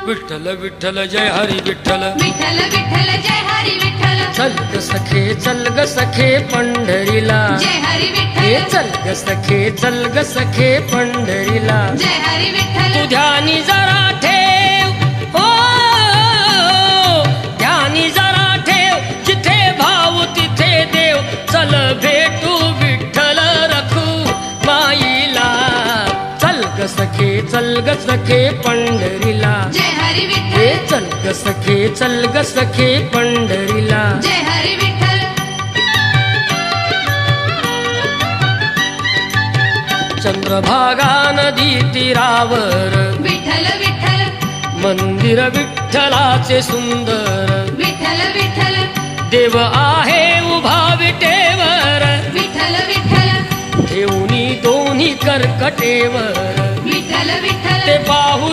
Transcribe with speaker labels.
Speaker 1: विठ्ठल विठ्ठल जय हरी विठ्ठल
Speaker 2: विठ्ठल विठ्ठल जय हरी विठ्ठल
Speaker 1: चल ग सखे पंढरीला
Speaker 2: जय हरी
Speaker 1: हे
Speaker 2: विठ्ठल
Speaker 1: चल ग सखे पंढरीला
Speaker 2: जय हरी विठ्ठल
Speaker 1: तू ध्यानी जरा ठेव हो ध्यानी जरा ठेव जिथे भाव तिथे देव चल भेटू विठ्ठल रखू माईला चल ग सखे पंढरीला
Speaker 2: जय हरी
Speaker 1: हे
Speaker 2: विठ्ठल
Speaker 1: चल ग सखे पंढरीला
Speaker 2: जय हरी विठ्ठल
Speaker 1: चंद्रभागा नदी तीरावर
Speaker 2: विठ्ठल विठ्ठल
Speaker 1: मंदिर विठ्ठलाचे सुंदर
Speaker 2: विठ्ठल विठ्ठल
Speaker 1: देव आहे उभा विटेवर
Speaker 2: विठ्ठल विठ्ठल
Speaker 1: ठेवणी दोन्ही कर्कटेवर
Speaker 2: विठ्ठल विठ्ठल
Speaker 1: ते पाहू